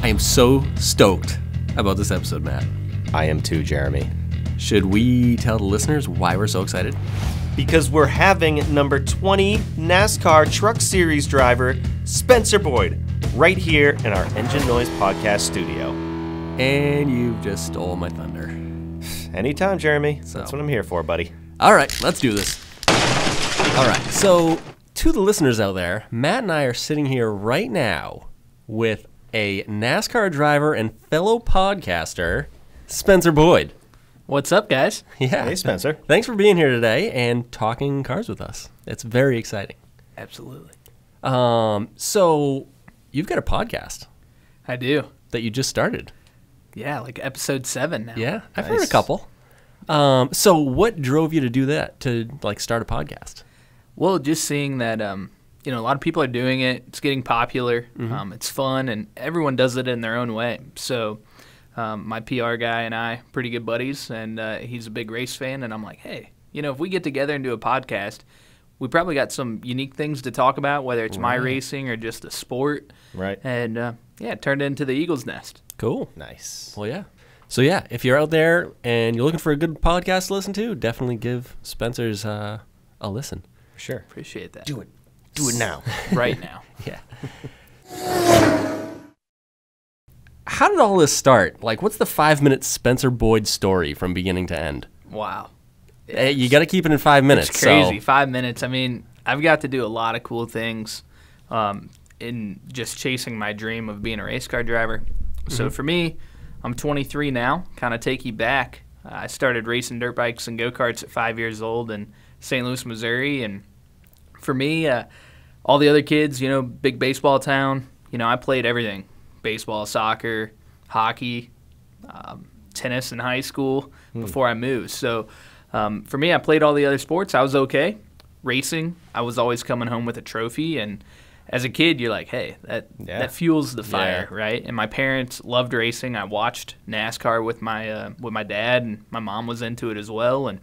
I am so stoked about this episode, Matt. I am too, Jeremy. Should we tell the listeners why we're so excited? Because we're having number 20 NASCAR Truck Series driver Spencer Boyd right here in our Engine Noise Podcast studio. And you've just stole my thunder. Anytime, Jeremy. That's what I'm here for, buddy. All right, let's do this. All right, so to the listeners out there, Matt and I are sitting here right now with a NASCAR driver and fellow podcaster, Spencer Boyd. What's up, guys? Yeah. Hey, Spencer. Thanks for being here today and talking cars with us. It's very exciting. Absolutely. So you've got a podcast I do. that you just started. Yeah, like episode 7 now. Yeah, I've Nice. heard a couple. So what drove you to do that, to like start a podcast? Well, just seeing that, a lot of people are doing it. It's getting popular. It's fun, and everyone does it in their own way. So my PR guy and I, pretty good buddies, and he's a big race fan, and I'm like, hey, if we get together and do a podcast, we probably got some unique things to talk about, whether it's my racing or just the sport. Right. And, it turned into the Eagle's Nest. Cool. Nice. Well, yeah. So, yeah, if you're out there and you're looking for a good podcast to listen to, definitely give Spencer's a listen. Sure. Appreciate that. Do it. Do it now. Right now. Yeah. How did all this start? Like, what's the 5-minute Spencer Boyd story from beginning to end? Wow. Hey, you got to keep it in 5 minutes. It's crazy. So. 5 minutes. I mean, I've got to do a lot of cool things in just chasing my dream of being a race car driver. So for me, I'm 23 now. Kind of take you back. I started racing dirt bikes and go-karts at 5 years old in St. Louis, Missouri. And for me, all the other kids, big baseball town, I played everything. Baseball, soccer, hockey, tennis in high school before I moved. So for me, I played all the other sports. I was okay. Racing, I was always coming home with a trophy. And as a kid, you're like, hey, that fuels the fire, right? And my parents loved racing. I watched NASCAR with my dad, and my mom was into it as well. And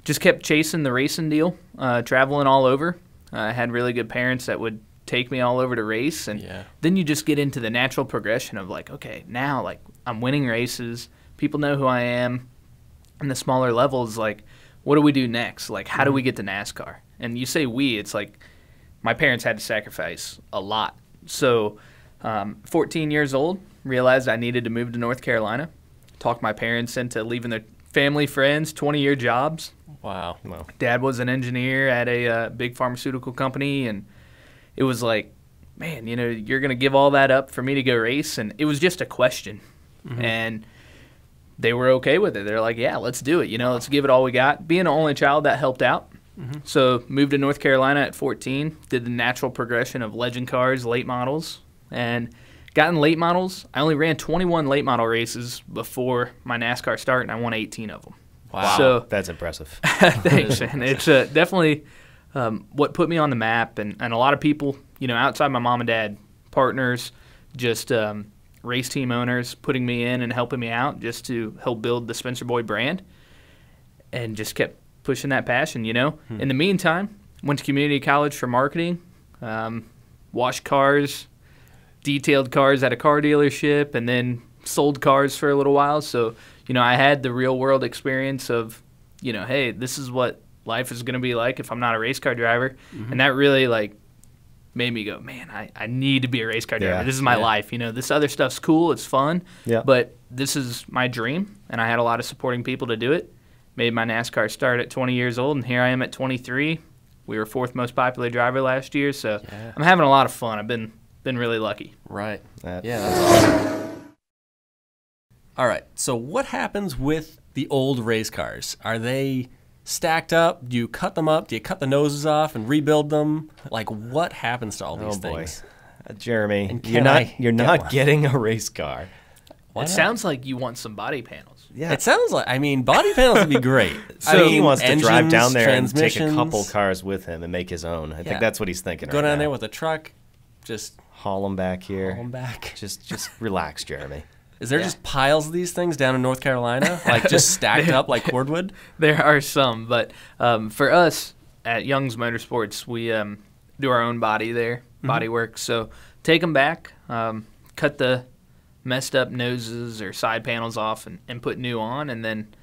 just kept chasing the racing deal, traveling all over. I had really good parents that would take me all over to race, and then you just get into the natural progression of like, okay, now like I'm winning races, people know who I am, and the smaller levels, like, what do we do next? Like, how do we get to NASCAR? And you say we, it's like my parents had to sacrifice a lot. So 14 years old, realized I needed to move to North Carolina, talked my parents into leaving their family, friends, 20-year jobs. Wow. Dad was an engineer at a big pharmaceutical company, and it was like, man, you're going to give all that up for me to go race? And it was just a question. And they were okay with it. They're like, yeah, let's do it. Let's give it all we got. Being an only child, that helped out. So moved to North Carolina at 14, did the natural progression of legend cars, late models, and got in late models. I only ran 21 late model races before my NASCAR start, and I won 18 of them. Wow. So, that's impressive. Thanks, man. It's definitely what put me on the map, and a lot of people, outside my mom and dad, partners, just race team owners, putting me in and helping me out just to help build the Spencer Boyd brand, and just kept pushing that passion, In the meantime, went to community college for marketing, washed cars, detailed cars at a car dealership, and then sold cars for a little while. So, I had the real world experience of, hey, this is what life is going to be like if I'm not a race car driver. And that really made me go, man, I need to be a race car driver. This is my life. This other stuff's cool. It's fun. But this is my dream. And I had a lot of supporting people to do it. Made my NASCAR start at 20 years old, and here I am at 23. We were 4th most popular driver last year. So I'm having a lot of fun. I've been really lucky. Right. That's awesome. All right. So what happens with the old race cars? Are they stacked up? Do you cut them up? Do you cut the noses off and rebuild them? Like, what happens to all these things? Jeremy, you're not getting a race car. It sounds like you want some body panels. Yeah. It sounds like, body panels would be great. So he wants to drive down there and take a couple cars with him and make his own. I think that's what he's thinking. Go down there with a truck, just haul him back here. Haul him back. Just relax, Jeremy. Is there just piles of these things down in North Carolina, like just stacked up like cordwood? There are some, but for us at Young's Motorsports, we do our own body there, body work. So take them back, cut the messed up noses or side panels off and put new on, and then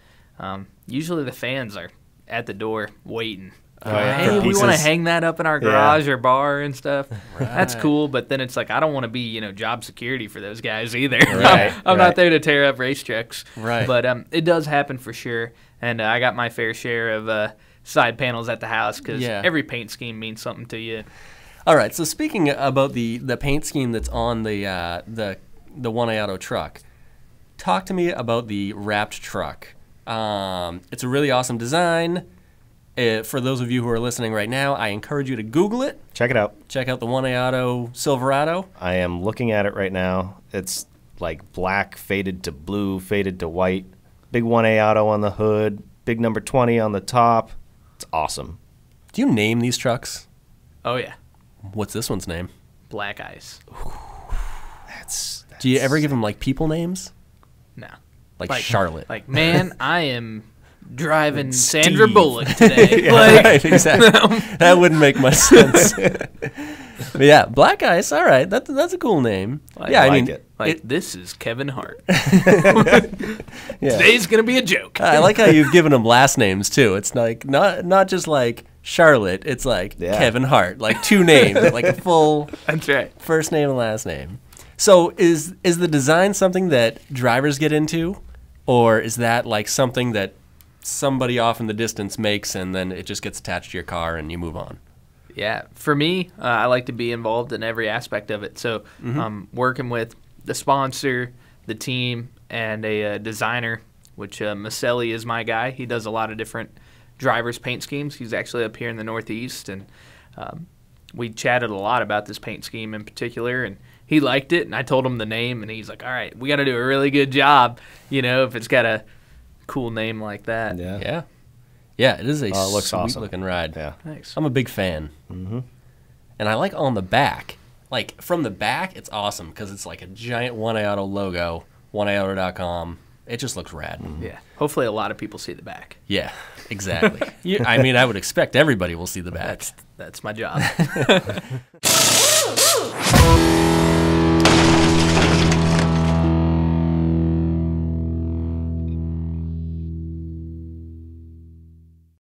usually the fans are at the door waiting. Hey, we want to hang that up in our garage or bar and stuff. Right. That's cool, but then it's like I don't want to be, job security for those guys either. Right. I'm not there to tear up race trucks. Right. But it does happen for sure, and I got my fair share of side panels at the house because every paint scheme means something to you. All right. So speaking about the paint scheme that's on the 1A Auto truck, talk to me about the wrapped truck. It's a really awesome design. For those of you who are listening right now, I encourage you to Google it. Check it out. Check out the 1A Auto Silverado. I am looking at it right now. It's like black faded to blue, faded to white. Big 1A Auto on the hood. Big number 20 on the top. It's awesome. Do you name these trucks? Oh, yeah. What's this one's name? Black Ice. That's Do you ever give them, like, people names? No. Like Charlotte. Like, man, I am driving Steve. Sandra Bullock today. Right, exactly. That wouldn't make much sense. But yeah, Black Ice, all right. That's a cool name. I mean it. This is Kevin Hart. Yeah. Today's going to be a joke. I like how you've given them last names, too. It's like not just like Charlotte. It's like Kevin Hart. Like two names, like a full That's right. first name and last name. So is the design something that drivers get into? Or is that like something that somebody off in the distance makes and then it just gets attached to your car and you move on? Yeah, for me, I like to be involved in every aspect of it. So working with the sponsor, the team, and a designer, which Maselli is my guy. He does a lot of different drivers' paint schemes. He's actually up here in the Northeast, and we chatted a lot about this paint scheme in particular, and he liked it, and I told him the name, and he's like, all right, we got to do a really good job, if it's got a cool name like that. Yeah. Yeah, it is a it looks sweet awesome. looking ride. Yeah. Thanks. I'm a big fan. Mm-hmm. And I like on the back. Like, from the back, it's awesome because it's like a giant 1A Auto logo, 1AAuto.com. It just looks rad. Mm-hmm. Yeah. Hopefully a lot of people see the back. Yeah, exactly. I would expect everybody will see the back. That's my job.